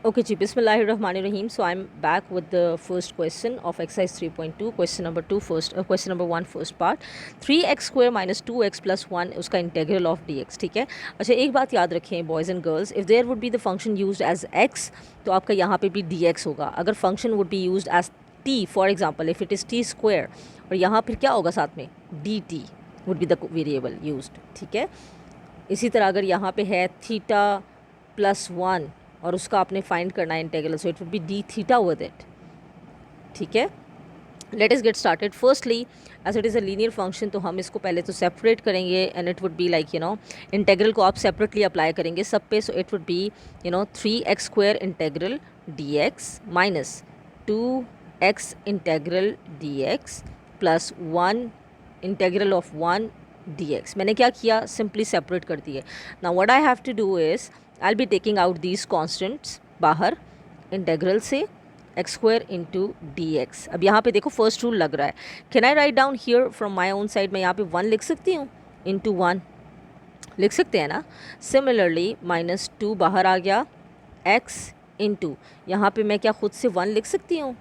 Okay, ji, Bismillahirrahmanirrahim. So I'm back with the first question of exercise 3.2. Question number 2 first, question number 1 first part. 3x square minus 2x plus 1 उसका integral of dx. ठीक है. अच्छा, एक बात याद रखें boys and girls, if there would be the function used as x, तो आपका यहाँ पे भी dx होगा. अगर function would be used as t, for example, if it is t square, और यहाँ फिर क्या होगा साथ में, dt would be the variable used. ठीक है. इसी तरह अगर यहाँ पे है थीटा प्लस 1 और उसका आपने फाइंड करना है integral, so it would be D theta with it. ठीक है. Let us get started. Firstly as it is a linear function, तो हम इसको पहले तो सेपरेट करेंगे and it would be like integral को आप सेपरेटली अप्लाई करेंगे सब पे. So it would be 3x square integral D X minus 2x integral D X plus 1 integral of 1 dx. मैंने क्या किया, सिंपली सेपरेट कर दिए. Now what I have to do is I will be taking out these constants बाहर integral से X square into D X. अब यहाँ पे देखो फर्स्ट रूल लग रहा है. Can I write down here from my own side, मैं यहाँ पे 1 लिख सकती हूँ, इंटू 1 लिख सकते हैं ना. सिमिलरली माइनस 2 बाहर आ गया, एक्स इंटू यहाँ पे मैं क्या खुद से 1 लिख सकती हूँ,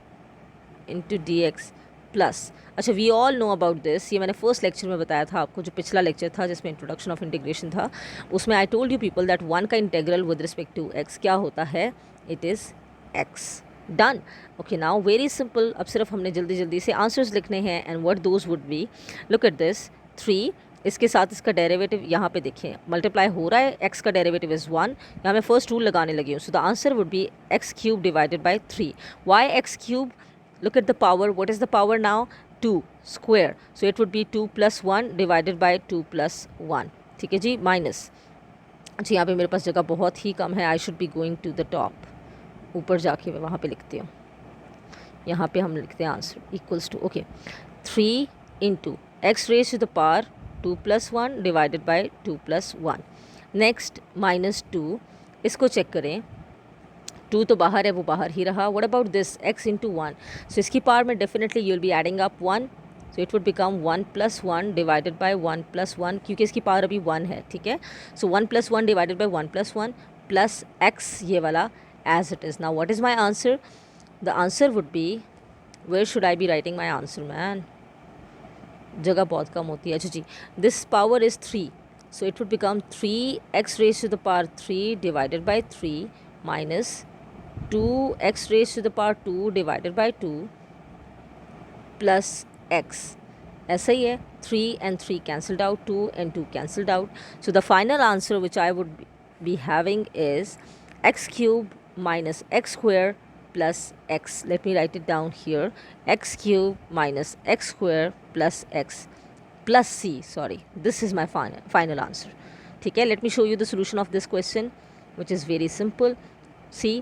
इंटू डी एक्स प्लस. अच्छा, we all know about this, ये मैंने फर्स्ट लेक्चर में बताया था आपको, जो पिछला लेक्चर था जिसमें इंट्रोडक्शन ऑफ इंटीग्रेशन था, उसमें I told you people that 1 का integral with respect to X क्या होता है, it is X. Done. Okay, now very simple. अब सिर्फ हमने जल्दी जल्दी से आंसर्स लिखने हैं and what those would be. Look at this, 3 इसके साथ इसका डेरिवेटिव यहाँ पे देखें मल्टीप्लाई हो रहा है, x का डेरिवेटिव इज़ 1. यहाँ मैं फर्स्ट रूल लगाने लगी हूँ. So the answer would be X cube divided by 3. Why X cube? Look at the power. What is the power now? 2 square. So it would be 2 plus 1 divided by 2 plus 1. ठीक है जी. Minus. अच्छा, यहाँ पे मेरे पास जगह बहुत ही कम है. I should be going to the top. ऊपर जाके मैं वहाँ पे लिखती हूँ. यहाँ पे हम लिखते हैं answer equals to, okay, 3 into x raise to the power 2 plus 1 divided by 2 plus 1. Next minus 2, इसको चेक करें. 2 तो बाहर है, वो बाहर ही रहा. What about this x into 1? सो इसकी पावर में definitely you will be adding up 1. So it would become 1 plus 1 divided by 1 plus 1, क्योंकि इसकी पावर अभी 1 है. ठीक है. So 1 plus 1 divided by 1 plus 1 plus x ये वाला as it is. Now what is my answer? The answer would be, where should I be writing my answer man, जगह बहुत कम होती है. अच्छा जी, this power is 3. So it would become 3x raise to the power 3 divided by 3 minus 2x raised to the power 2 divided by 2 plus x. ऐसा ही है. 3 and 3 cancelled out, 2 and 2 cancelled out. So the final answer which I would be having is x cube minus x square plus x. Let me write it down here. X cube minus x square plus x plus c. Sorry, this is my final answer. ठीक है. Let me show you the solution of this question, which is very simple. See,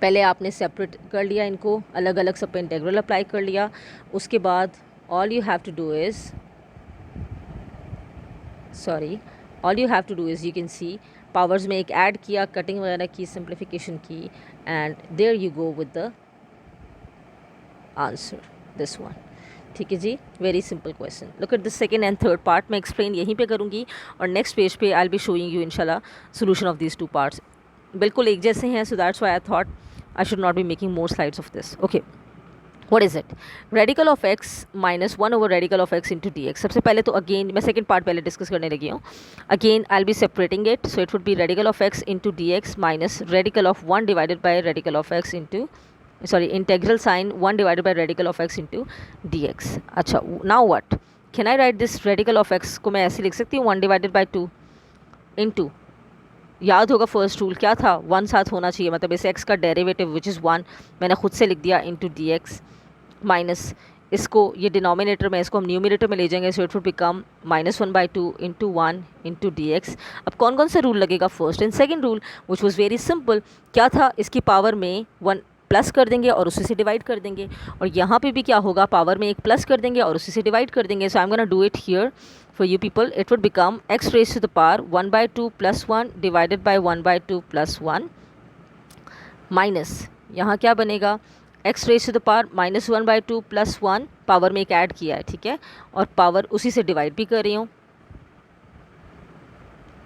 पहले आपने separate कर लिया इनको, अलग अलग सब पे इंटीग्रल अप्लाई कर लिया. उसके बाद all you have to do is you can see powers में एक ऐड किया, कटिंग वगैरह की, सिंप्लीफिकेशन की, and there you go with the answer, this one. ठीक है जी. Very simple question. Look at the second and third part. मैं एक्सप्लेन यहीं पे करूँगी और नेक्स्ट पेज पे I will be showing you इंशाल्लाह सोल्यूशन ऑफ दीज 2 पार्ट्स. बिल्कुल एक जैसे हैं. So that's why I thought I should not be making more slides of this. Okay, what is it? Radical of x minus 1 over radical of x into dx. सबसे पहले तो again मैं second part पहले discuss करने लगी हूँ. Again I will be separating it. So it would be radical of x into dx minus radical of 1 divided by radical of x into, sorry, integral sign 1 divided by radical of x into dx. अच्छा, now what can I write this? Radical of x को मैं ऐसे लिख सकती हूँ 1 divided by 2 into, याद होगा first rule क्या था, 1 साथ होना चाहिए, मतलब इस x का डेरिवेटिव विच इज़ 1 मैंने खुद से लिख दिया इंटू डी एक्स माइनस इसको, ये डिनोमिनेटर में, इसको हम न्यूमिनेटर में ले जाएंगे. सो it would become -1/2 into 1 into D X. अब कौन कौन सा रूल लगेगा? First and second rule, which was very simple. क्या था? इसकी पावर में 1 प्लस कर देंगे और उसी से डिवाइड कर देंगे, और यहाँ पे भी क्या होगा, पावर में 1 प्लस कर देंगे और उसी से डिवाइड कर देंगे. So I am gonna do it here for you people. It would become x raised to the power 1/2 plus 1 divided by 1/2 plus 1 minus, यहाँ क्या बनेगा, x raised to the power -1/2 plus 1, power में एक add किया है. ठीक है. और पावर उसी से डिवाइड भी कर रही हूँ.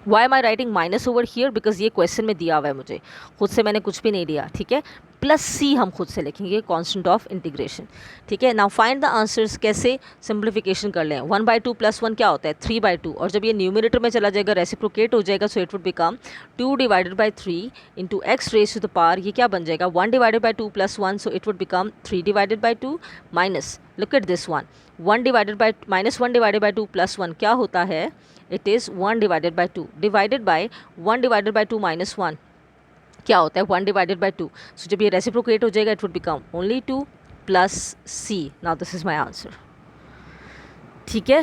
Why am I writing minus over here, because ये क्वेश्चन में दिया हुआ है मुझे, खुद से मैंने कुछ भी नहीं दिया, ठीक है। प्लस सी हम खुद से लिखेंगे, कांस्टेंट ऑफ इंटीग्रेशन, ठीक है। नाउ फाइंड द आंसर्स, कैसे सिंप्लीफिकेशन कर लें। 1/2 + 1 क्या होता है 3/2, और जब ये न्यूमिनेटर में चला जाएगा रेसिप्रोकेट हो जाएगा, so it would become 2/3 into x raise to the power, ये क्या बन जाएगा 1/2 + 1, so it would become 3/2 minus, look at this one, 1/2 + 1 क्या होता है, इट इज़ 1/2 डिवाइडेड बाय 1/2 - 1 क्या होता है 1/2। सो जब ये रेसिप्रोकेट हो जाएगा it would become only 2 plus C. Now this is my answer, ठीक है।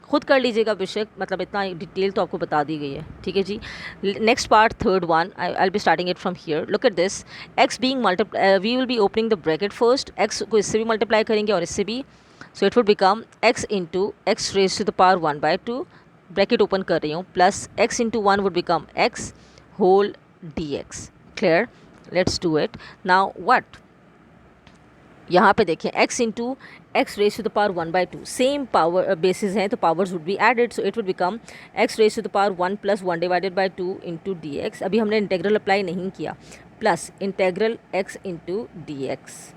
खुद कर लीजिएगा बेशक, मतलब इतना डिटेल तो आपको बता दी गई है, ठीक है जी। Next part third one, I will be starting it from here. Look at this, x being multiply, we will be opening the bracket first, x को इससे भी मल्टीप्लाई करेंगे और इससे भी, so it would become x into x raise to the power 1/2, bracket open कर रही हूँ, plus x into 1 would become x whole dx, clear, let's do it now। what यहाँ पे देखें x into x raise to the power 1/2, same power basis हैं तो powers would be added, so it would become x raise to the power 1 + 1/2 into D x, अभी हमने integral apply नहीं किया, plus integral x into D x,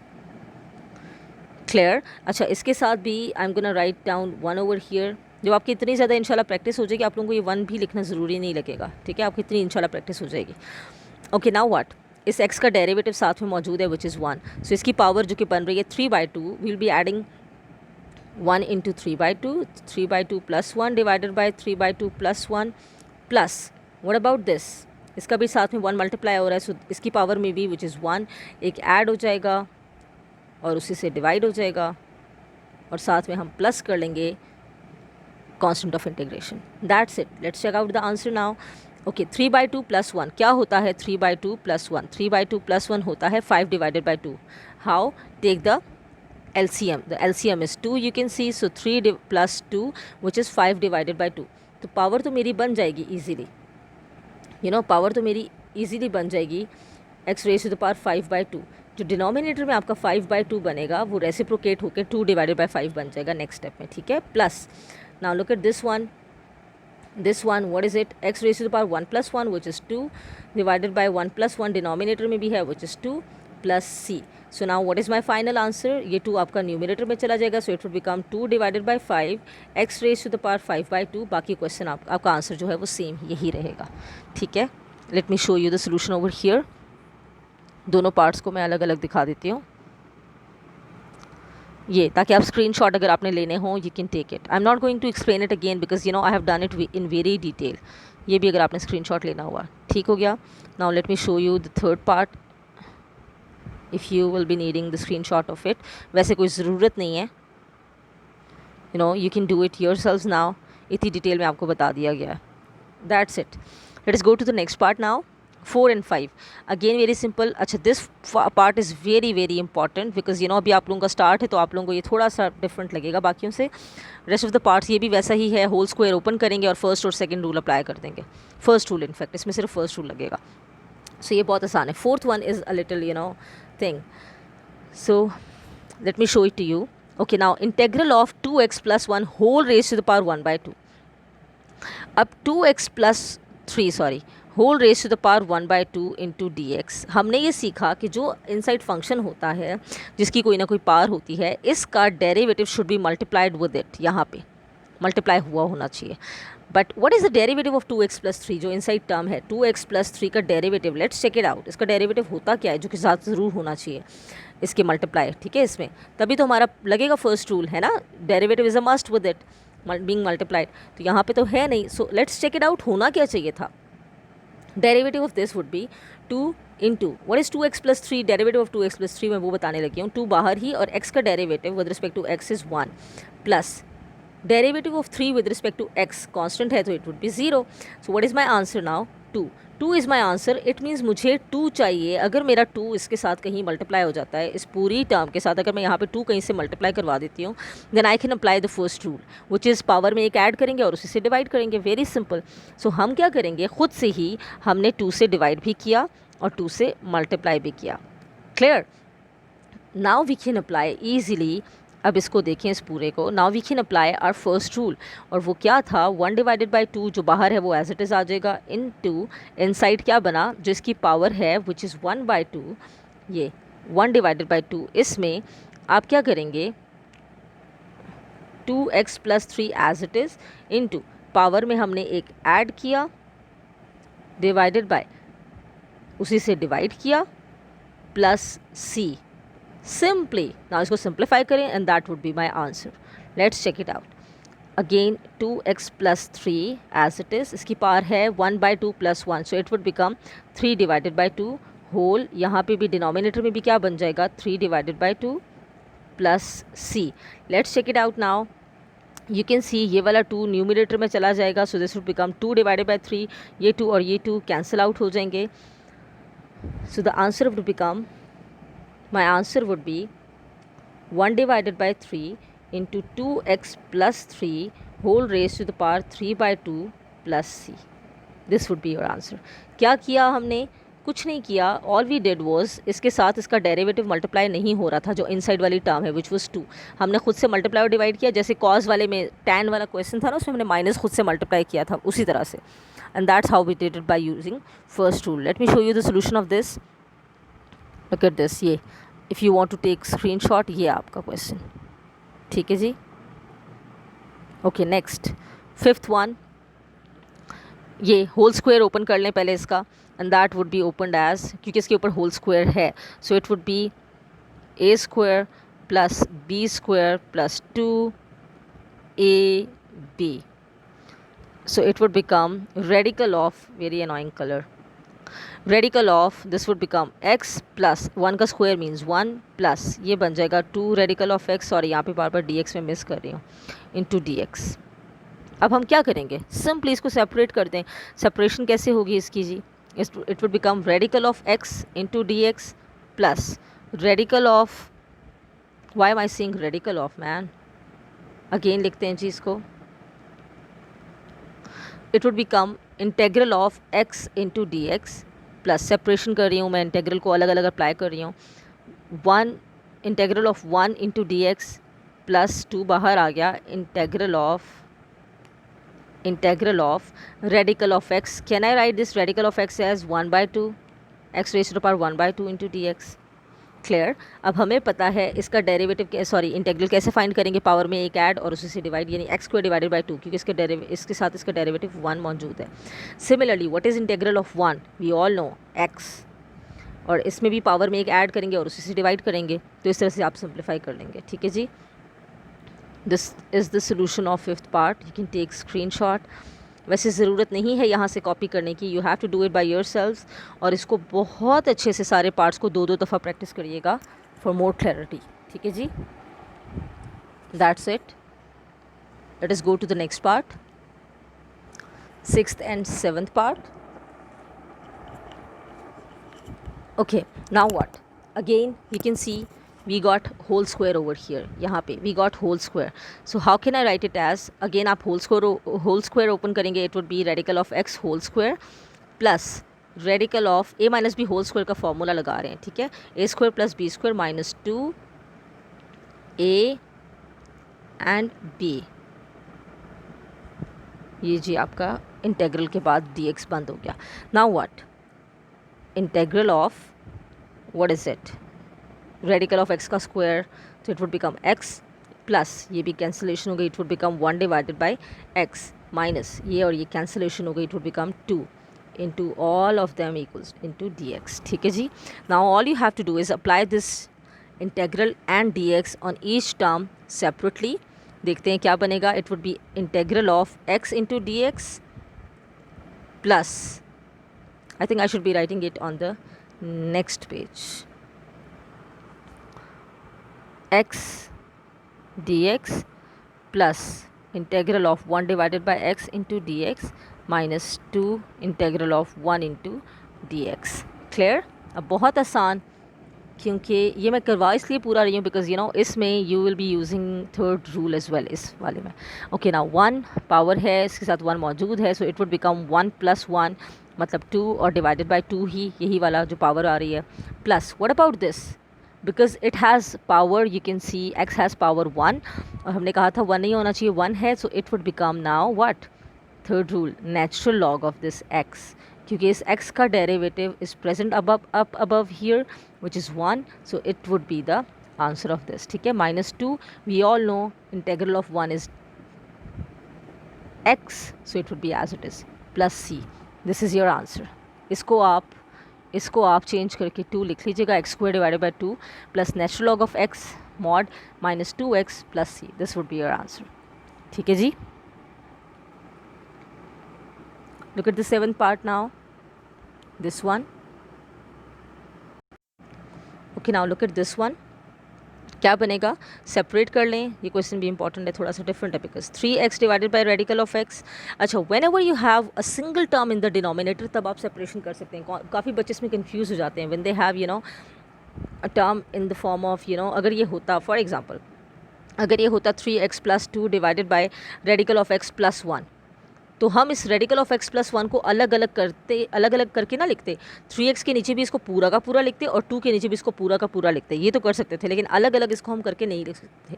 clear. अच्छा इसके साथ भी I am gonna write down 1 over here. जब आपकी इतनी ज़्यादा इंशाल्लाह प्रैक्टिस हो जाएगी, आप लोगों को ये 1 भी लिखना ज़रूरी नहीं लगेगा, ठीक है, आपकी इतनी इंशाल्लाह प्रैक्टिस हो जाएगी। ओके नाउ व्हाट, इस x का डेरिवेटिव साथ में मौजूद है विच इज़ 1, सो इसकी पावर जो कि बन रही है 3/2, we will be adding 1 into 3/2, 3/2 + 1 divided by 3/2 + 1 plus what about this, इसका भी साथ में 1 मल्टीप्लाई हो रहा है, सो इसकी पावर में भी विच इज़ 1 एक ऐड हो जाएगा और उसी से डिवाइड हो जाएगा, और साथ में हम प्लस कर लेंगे constant of integration, that's it. Let's check out the answer now. Okay 3/2 + 1 क्या होता है 3/2 + 1, 3/2 + 1 होता है 5/2। How, take the LCM, the LCM is 2 you can see, so 3 + 2 which is 5/2, तो पावर तो मेरी बन जाएगी ईजीली, यू नो पावर तो मेरी ईजीली बन जाएगी x raise to the power 5/2, जो डिनोमिनेटर में आपका 5/2 बनेगा वो रेसिप्रोकेट होकर 2/5 बन जाएगा नेक्स्ट स्टेप में, ठीक है। Plus now look at this one, what is it, x raised to the power 1 + 1 which is 2 divided by 1 + 1 denominator में भी है which is 2 plus c। so now what is my final answer, ये 2 आपका numerator में चला जाएगा, so it would become 2/5 x raised to the power 5/2। बाकी question आपका आंसर जो है वो सेम यही रहेगा, ठीक है। Late me show you the solution over here, दोनों पार्ट्स को मैं अलग अलग दिखा देती हूँ ये, ताकि आप स्क्रीनशॉट अगर आपने लेने हो you can take it. I am not going to explain it again because you know I have done it in very detail, ये भी अगर आपने स्क्रीनशॉट लेना हुआ, ठीक हो गया। Now let me show you the third part if you will be needing the screenshot of it, वैसे कोई ज़रूरत नहीं है, you know you can do it yourselves now, इतनी डिटेल में आपको बता दिया गया है, that's it. Let us go to the next part now, 4 and 5 again very simple. अच्छा this part is very important because you know अभी आप लोगों का स्टार्ट है तो आप लोगों को ये थोड़ा सा डिफरेंट लगेगा बाकियों से। रेस्ट ऑफ द पार्ट्स ये भी वैसा ही है, होल स्क्वायर ओपन करेंगे और फर्स्ट और सेकंड रूल अप्लाई कर देंगे, फर्स्ट रूल इनफैक्ट इसमें सिर्फ फर्स्ट रूल लगेगा, सो ये बहुत आसान है। Fourth one is a little you know thing, so let me show it to you. Okay now integral of 2x + 1 whole raise to the power 1/2, अब 2x + 3 sorry whole raise to the power 1/2 into D x. हमने ये सीखा कि जो inside function होता है जिसकी कोई ना कोई पावर होती है, इसका derivative should be multiplied with it, यहाँ पे मल्टीप्लाई हुआ होना चाहिए। But what is the derivative of 2x + 3, जो इनसाइड टर्म है 2x + 3 का derivative, let's check it out. इसका डेरिवेटिव होता क्या है जो कि साथ ज़रूर होना चाहिए इसके मल्टीप्लाई, ठीक है, इसमें तभी तो हमारा लगेगा फर्स्ट रूल है ना, derivative is a must with it being multiplied, तो यहाँ पे तो है नहीं, so let's check it out होना क्या चाहिए था। Derivative of this would be 2 into what is 2x + 3, derivative of 2x + 3 मैं वो बताने लगी हूँ, 2 बाहर ही और x का derivative with respect to x is 1 plus derivative of 3 with respect to x constant है तो it would be 0। So what is my answer now 2 is my answer. It means मुझे 2 चाहिए, अगर मेरा 2 इसके साथ कहीं मल्टीप्लाई हो जाता है, इस पूरी टर्म के साथ अगर मैं यहाँ पे 2 कहीं से मल्टीप्लाई करवा देती हूँ, then I can apply the first rule which is power में एक ऐड करेंगे और उसी से डिवाइड करेंगे, वेरी सिंपल। सो हम क्या करेंगे, खुद से ही हमने 2 से डिवाइड भी किया और 2 से मल्टीप्लाई भी किया, clear. Now we can apply easily अब इसको देखें इस पूरे को. Now we can apply our first rule, और वो क्या था, 1/2 जो बाहर है वो एज इट इज़ आ जाएगा, इनटू इनसाइड क्या बना, जो इसकी पावर है विच इज़ 1/2, ये 1/2. इसमें आप क्या करेंगे, 2x + 3 as it is into power में हमने एक ऐड किया, डिवाइडेड बाय उसी से डिवाइड किया, प्लस c. सिंपली नाउ इसको सिंप्लीफाई करें and that would be my answer. Let's check it out. Again 2x + 3 as it is, इसकी पावर है 1/2 + 1, so it would become 3/2 whole. यहाँ पे भी डिनोमिनेटर में भी क्या बन जाएगा, 3/2 plus c. Let's check it out now. You can see ये वाला 2 न्यूमिनेटर में चला जाएगा, सो दिस वुड बिकम 2/3. ये 2 और ये 2 कैंसिल आउट हो जाएंगे. सो the answer would become, my answer would be 1/3 into 2x + 3 whole raised to the power 3/2 plus c. This would be your answer. क्या किया हमने, कुछ नहीं किया. ऑल वी डिड वॉज, इसके साथ इसका डेरिवेटिव मल्टीप्लाई नहीं हो रहा था, जो इनसाइड वाली टर्म है विच वॉज 2, हमने खुद से मल्टीप्लाई और डिवाइड किया. जैसे कॉज वाले में tan वाला क्वेश्चन था ना, उसमें हमने माइनस खुद से मल्टीप्लाई किया था, उसी तरह से. And that's how we did it by using first rule. Let me show you the solution of this. Look at this. ये if you want to take screenshot, ये आपका क्वेश्चन. ठीक है जी. Okay next, 5th one. ये whole square open कर लें पहले इसका, and that would be opened as, क्योंकि इसके ऊपर होल स्क्वायर है, so it would be a² + b² + 2ab. so it would become radical of, very annoying color, radical of this would become x + 1 का square means 1 plus ये बन जाएगा 2 radical of x, sorry यहाँ पे बार बार dx में miss कर रही हूँ, इंटू dx. अब हम क्या करेंगे, सिंपली इसको सेपरेट कर दें. सेपरेशन कैसे होगी इसकी जी, it would become radical of x into dx plus radical of, why am I saying radical of man, again लिखते हैं जी इसको. It would become integral of x into dx plus, separation कर रही हूँ मैं, इंटेग्रल को अलग अलग अप्लाई कर रही हूँ, 1 integral of 1 into dx plus 2 बाहर आ गया, integral of radical of x. Can I write this radical of x as 1/2 x raised to the power 1/2 into dx. Clear. अब हमें पता है इसका डेरिवेटिव, सॉरी इंटेग्रल कैसे फाइंड करेंगे, पावर में एक ऐड और उसी से डिवाइड, यानी x² / 2, क्योंकि इसके साथ इसका डेरिवेटिव 1 मौजूद है. Similarly what is integral of 1, we all know x, और इसमें भी पावर में एक ऐड करेंगे और उसी से डिवाइड करेंगे, तो इस तरह से आप सिंप्लीफाई कर लेंगे. ठीक है जी. This is the solution of 5th part. You can take screenshot. वैसे ज़रूरत नहीं है यहाँ से कॉपी करने की, you have to do it by yourselves, और इसको बहुत अच्छे से सारे पार्ट्स को 2-2 दफ़ा प्रैक्टिस करिएगा फॉर मोर क्लैरिटी. ठीक है जी. That's it. Let us go to the next part, 6th and 7th part. Okay now what, again you can see we got whole square over here, यहाँ पे we got whole square. so how can I write it as, again आप whole square open करेंगे, it would be radical of x whole square plus radical of a minus b whole square का formula लगा रहे हैं. ठीक है, a² + b² minus 2a and b. ये जी आपका इंटेग्रल के बाद dx बंद हो गया. now what, integral of what is it, radical of x का स्क्वायर, तो it would become x plus ये भी कैंसिलेशन हो गई, it would become 1/x minus ये और ये कैंसिलेशन हो गई, it would become 2 into all of them equals into dx. ठीक है जी. Now all you have to do is apply this integral and dx on each term separately. देखते हैं क्या बनेगा. It would be integral of x into dx plus, I think I should be writing it on the next page, x dx plus integral of 1/x into dx minus 2 integral of 1 into dx. Clear. अब बहुत आसान, क्योंकि ये मैं करवा इसलिए पूरा रही हूँ बिकॉज यू नो इसमें you will be using 3rd rule as well इस वाले में. ओके नाउ 1 पावर है, इसके साथ 1 मौजूद है, सो इट वुड बिकम 1 + 1 मतलब 2 और डिवाइडेड बाय 2 ही, यही वाला जो पावर आ रही है, plus what about this because it has power, you can C x has power 1 और हमने कहा था 1 नहीं होना चाहिए, 1 है, so it would become now what, third rule, natural log of this x, क्योंकि इस x का derivative is present above here which is 1, so it would be the answer of this. ठीक है, -2 we all know integral of 1 is x, so it would be as it is, plus c. this is your answer. इसको आप change करके 2 लिख लीजिएगा, x² divided by 2 plus natural log of x mod -2x plus c. This would be your answer. ठीक है जी. Look at the 7th part now. This one. Okay, now look at this one. क्या बनेगा, separate कर लें. ये question भी important है, थोड़ा सा डिफरेंट है, because 3x divided by radical of x. अच्छा, when ever you have a single term in the denominator तब आप सेपरेशन कर सकते हैं. काफ़ी बच्चे इसमें कन्फ्यूज़ हो जाते हैं when they have you know a term in the form of you know, अगर ये होता फॉर एग्जांपल, अगर ये होता 3x plus 2 divided by radical of x plus 1, तो हम इस रेडिकल ऑफ x प्लस 1 को अलग अलग करके ना लिखते, 3x के नीचे भी इसको पूरा का पूरा लिखते और 2 के नीचे भी इसको पूरा का पूरा लिखते. ये तो कर सकते थे, लेकिन अलग अलग इसको हम करके नहीं लिख सकते.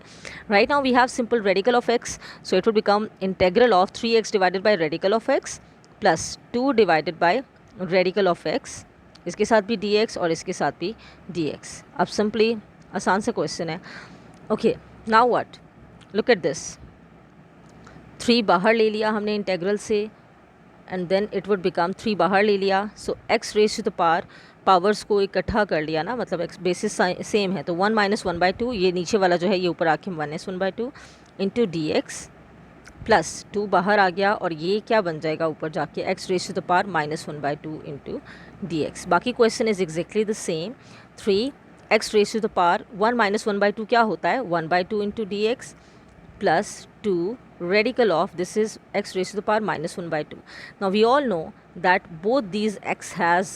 Right now we have simple radical of x, so it would become integral of 3x divided by radical of x plus 2 divided by radical of x, इसके साथ भी dx और इसके साथ भी dx. अब सिंपली आसान सा क्वेश्चन है. Okay, now what, look at this. 3 बाहर ले लिया हमने इंटेग्रल से, and then it would become 3 बाहर ले लिया, so x raise to the power, powers को इकट्ठा कर लिया ना, मतलब x बेसिस सेम है, तो 1 - 1/2, ये नीचे वाला जो है ये ऊपर आके -1/2 इंटू dx प्लस 2 बाहर आ गया, और ये क्या बन जाएगा ऊपर जाके x raise to the power -1/2 into dx. बाकी question is exactly the same. 3x raise to the power 1 - 1/2 क्या होता है, 1/2 into dx plus 2 radical of this is x raised to the power -1/2. Now we all know that both these x has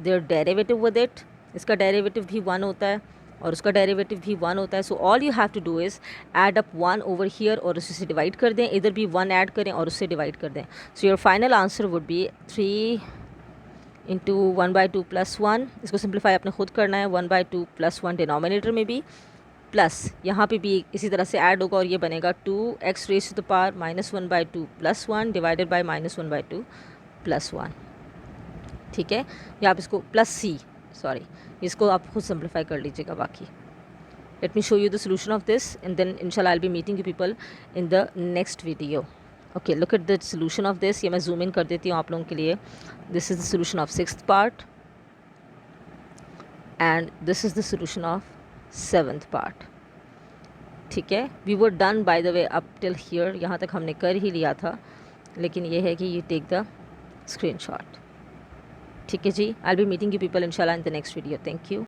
their derivative with it. इसका derivative भी 1 होता है और उसका derivative भी 1 होता है. So all you have to do is add up 1 over here और उससे डिवाइड कर दें, इधर भी 1 ऐड करें और उससे डिवाइड कर दें. So your final answer would B 3 into 1/2 plus 1. इसको सिंप्लीफाई आपने खुद करना है, 1/2 प्लस 1 डिनोमिनेटर में भी, प्लस यहाँ पे भी इसी तरह से ऐड होगा और ये बनेगा 2x raise to the power -1/2 plus 1 divided by -1/2 plus 1. ठीक है, या आप इसको प्लस c, सॉरी, इसको आप खुद सिंप्लीफाई कर लीजिएगा. बाकी let me show you the solution of this and then इंशाल्लाह I will be meeting you people in the next video. Okay, look at the solution of this. ये मैं zoom in कर देती हूँ आप लोगों के लिए. This is the solution of 6th part and this is the solution of 7th part. ठीक है, we were done by the way up till here, यहाँ तक हमने कर ही लिया था, लेकिन ये है कि यू टेक द स्क्रीनशॉट. ठीक है जी, I will be meeting you people इंशाल्लाह in the next video. Thank you.